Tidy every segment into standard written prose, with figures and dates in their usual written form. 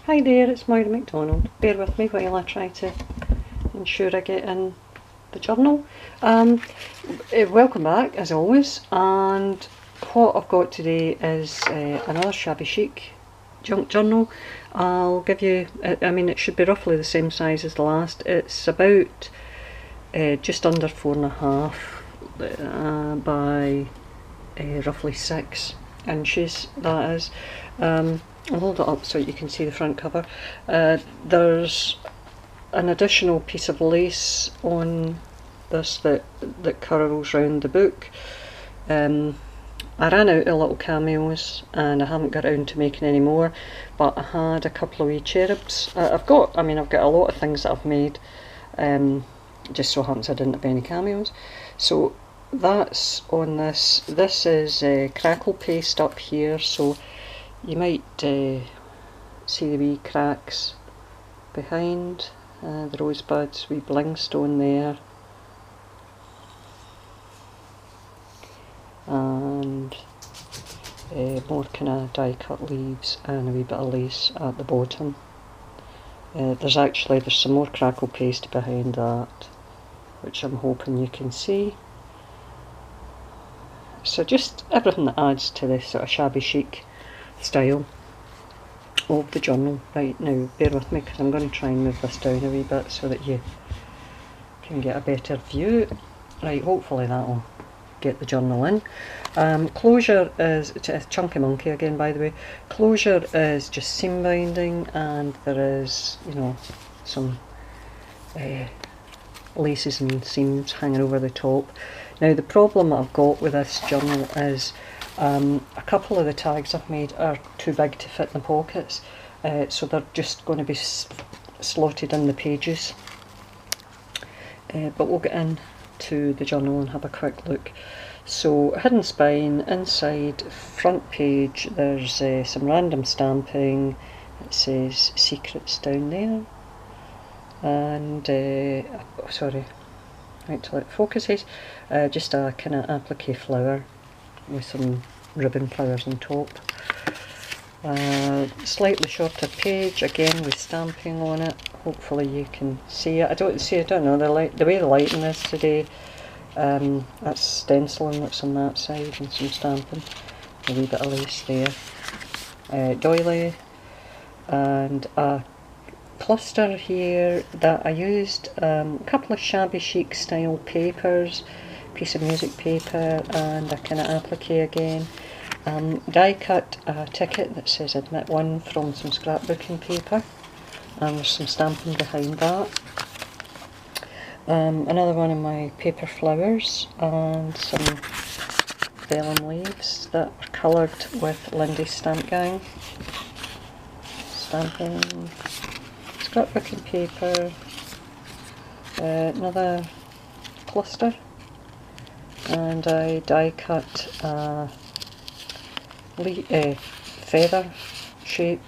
Hi there, it's Moira McDonald. Bear with me while I try to ensure I get in the journal. Welcome back as always, and what I've got today is another Shabby Chic junk journal. I'll give you, I mean it should be roughly the same size as the last. It's about just under 4.5 by roughly 6 inches, that is. I'll hold it up so you can see the front cover. There's an additional piece of lace on this that curls round the book. I ran out of little cameos and I haven't got around to making any more, but I had a couple of wee cherubs. I've got a lot of things that I've made, just so happens I didn't have any cameos. So that's on this. This is crackle paste up here, so you might see the wee cracks behind the rosebuds, wee blingstone there, and more kind of die cut leaves and a wee bit of lace at the bottom. There's some more crackle paste behind that, which I'm hoping you can see. So just everything that adds to this sort of shabby chic style of the journal. Right, now bear with me because I'm going to try and move this down a wee bit so that you can get a better view. Right, hopefully that'll get the journal in. Closure is, it's a chunky monkey again by the way, closure is just seam binding, and there is, you know, some laces and seams hanging over the top. Now the problem I've got with this journal is a couple of the tags I've made are too big to fit in the pockets, so they're just going to be slotted in the pages. But we'll get into the journal and have a quick look. So hidden spine, inside front page there's some random stamping. It says secrets down there, and sorry, right till it focuses, just a kind of applique flower with some ribbon flowers on top. Slightly shorter page, again with stamping on it. Hopefully you can see it. I don't know, the way the lighting is today. That's stenciling that's on that side and some stamping. A wee bit of lace there. Doily, and a cluster here that I used a couple of shabby chic style papers, piece of music paper, and a kind of applique again. Die cut a ticket that says admit one from some scrapbooking paper, and there's some stamping behind that. Another one of my paper flowers, and some vellum leaves that are coloured with Lindy's Stamp Gang. Stamping, scrapbooking paper, another cluster, and I die cut a feather shape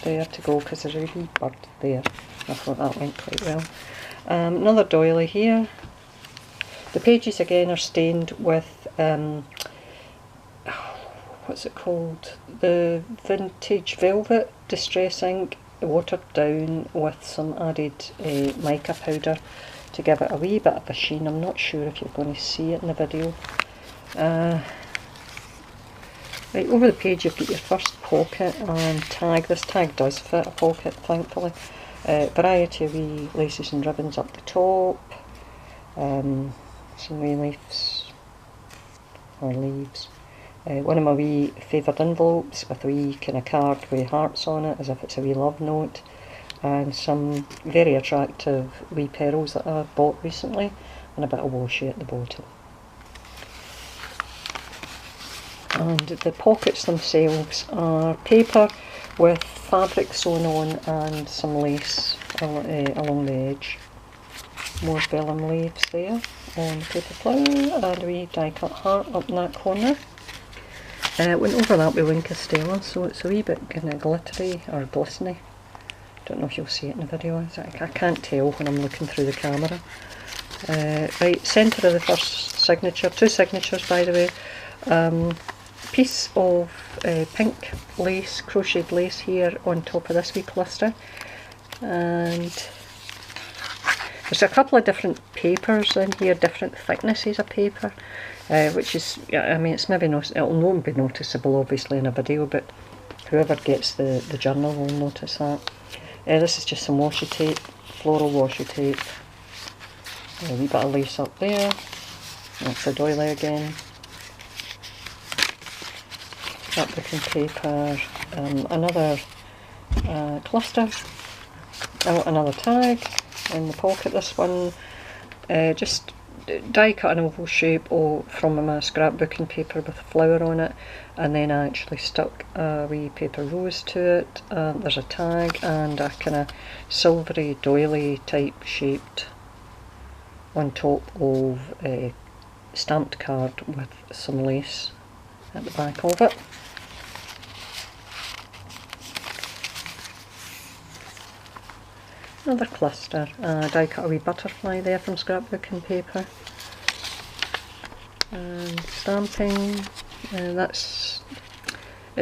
there to go, because there's a wee bird there. I thought that went quite well. Another doily here. The pages again are stained with what's it called? The vintage velvet distress ink, watered down with some added mica powder to give it a wee bit of a sheen. I'm not sure if you're going to see it in the video. Right, over the page you've got your first pocket and tag. This tag does fit a pocket, thankfully. Variety of wee laces and ribbons up the top. Some wee leaves, or leaves. One of my wee favoured envelopes with a wee kind of card with hearts on it, as if it's a wee love note. And some very attractive wee pearls that I bought recently, and a bit of washi at the bottom. And the pockets themselves are paper with fabric sewn on and some lace along the edge. More vellum leaves there on the paper flower, and a wee die cut heart up in that corner. Went over that with Wink Stella, so it's a wee bit kind of glittery or glistening. Don't know if you'll see it in the video. I can't tell when I'm looking through the camera. Right, centre of the first signature, two signatures by the way. piece of pink lace, crocheted lace here on top of this wee cluster, and there's a couple of different papers in here, different thicknesses of paper, which is, I mean, it's maybe not, it'll not be noticeable obviously in a video, but whoever gets the journal will notice that. This is just some washi tape, floral washi tape, a wee bit of lace up there, that's a doily again, scrapbooking paper, another cluster, another tag in the pocket. This one just die cut an oval shape from my scrapbooking paper with a flower on it, and then I actually stuck a wee paper rose to it. There's a tag and a kind of silvery doily type shaped on top of a stamped card with some lace at the back of it. Another cluster, die cut a wee butterfly there from scrapbooking paper, and stamping, it's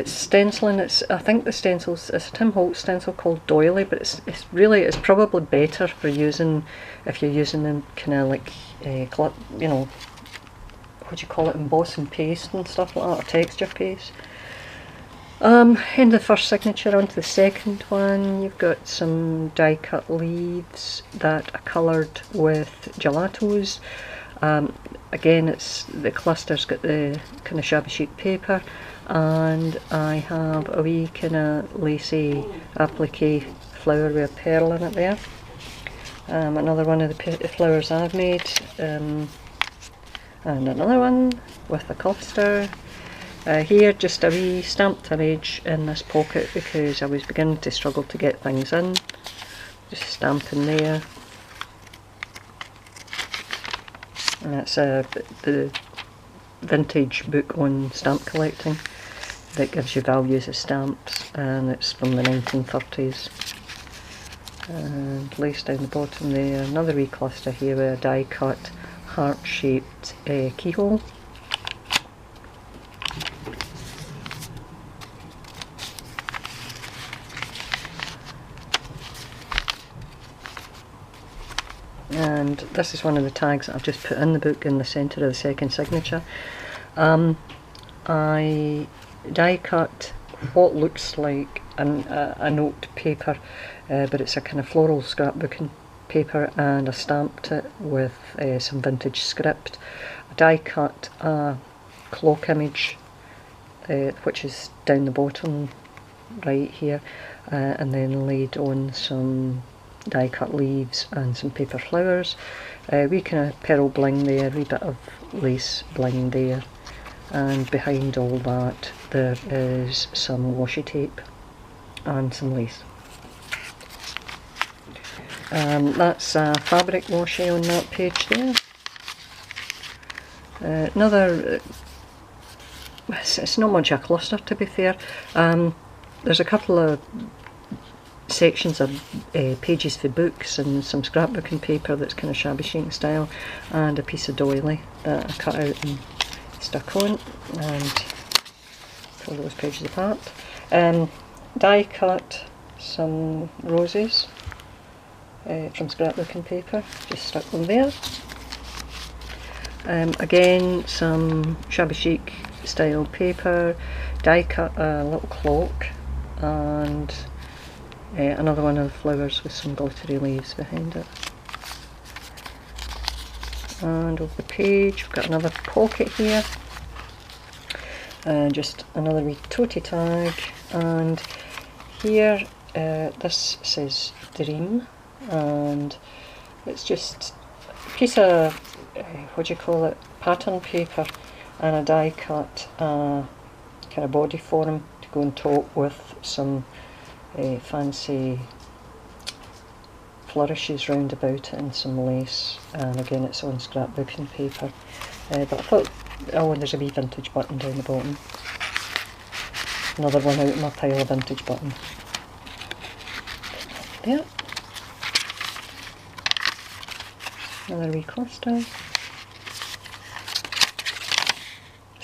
stenciling. I think the stencil's, it's a Tim Holtz stencil called Doily, but it's probably better for using, if you're using them kind of like, you know, what do you call it, embossing paste and stuff like that, or texture paste. In the first signature, onto the second one, you've got some die cut leaves that are coloured with gelatos. Again, it's the cluster's got the kind of shabby chic paper, and I have a wee kind of lacy applique flower with a pearl in it there. Another one of the flowers I've made, and another one with a cluster. Here, just a wee stamped image in this pocket because I was beginning to struggle to get things in. Just stamping there. And that's the vintage book on stamp collecting that gives you values of stamps, and it's from the 1930s. And lace down the bottom there. Another wee cluster here with a die cut heart shaped keyhole. And this is one of the tags that I've just put in the book in the centre of the second signature. I die cut what looks like a note paper, but it's a kind of floral scrapbooking paper, and I stamped it with some vintage script. I die cut a clock image, which is down the bottom right here, and then laid on some die cut leaves and some paper flowers. Wee kind of pearl bling there, wee bit of lace bling there, and behind all that there is some washi tape and some lace. That's fabric washi on that page there. Another, it's not much a cluster to be fair. There's a couple of sections of pages for books and some scrapbooking paper that's kind of shabby chic style, and a piece of doily that I cut out and stuck on, and pull those pages apart. Die cut some roses from scrapbooking paper, just stuck them there. Again, some shabby chic style paper, die cut a little clock, and another one of the flowers with some glittery leaves behind it. And over the page we've got another pocket here, just another wee tote tag, and here this says Dream, and it's just a piece of what do you call it, pattern paper, and a die cut kind of body form to go on top with some fancy flourishes round about it and some lace, and again it's on scrapbooking paper. But I thought, oh, and there's a wee vintage button down the bottom. Another one out of my pile of vintage buttons. There. Another wee cluster.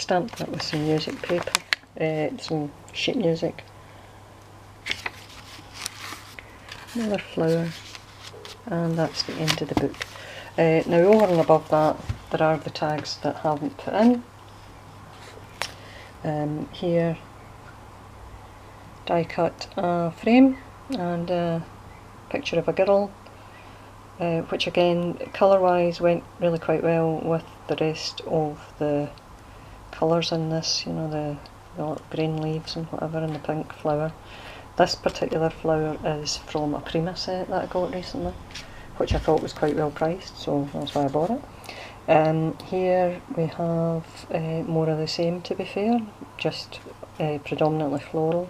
stamped that with some music paper, some sheet music. Another flower, and that's the end of the book. Now over and above that, there are the tags that I haven't put in. Here, die cut a frame and a picture of a girl, which again, colour wise, went really quite well with the rest of the colours in this, you know, the green leaves and whatever, and the pink flower. This particular flower is from a Prima set that I got recently, which I thought was quite well priced, so that's why I bought it. Here we have more of the same, to be fair, just predominantly floral,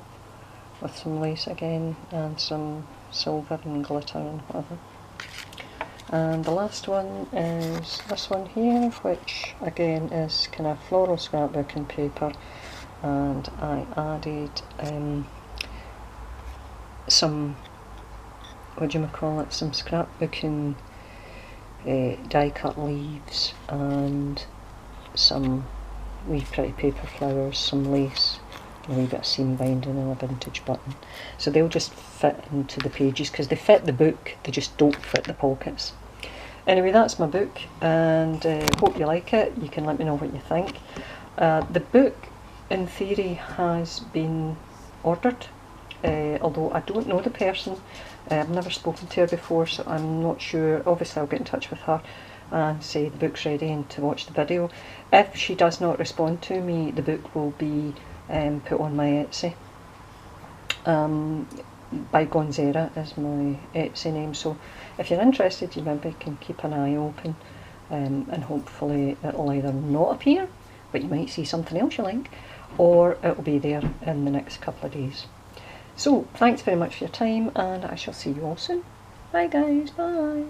with some lace again, and some silver and glitter and whatever. And the last one is this one here, which again is kind of floral scrapbooking paper, and I added some, what do you call it, some scrapbooking die cut leaves and some wee pretty paper flowers, some lace, a wee bit of seam binding and a vintage button. So they'll just fit into the pages because they fit the book, they just don't fit the pockets. Anyway, that's my book, and hope you like it. You can let me know what you think. The book in theory has been ordered, although I don't know the person. I've never spoken to her before, so I'm not sure. Obviously I'll get in touch with her and say the book's ready and to watch the video. If she does not respond to me, the book will be put on my Etsy. By Gonzera is my Etsy name, so if you're interested, you maybe can keep an eye open, and hopefully it'll either not appear, but you might see something else you like, or it'll be there in the next couple of days. So thanks very much for your time, and I shall see you all soon. Bye guys, bye.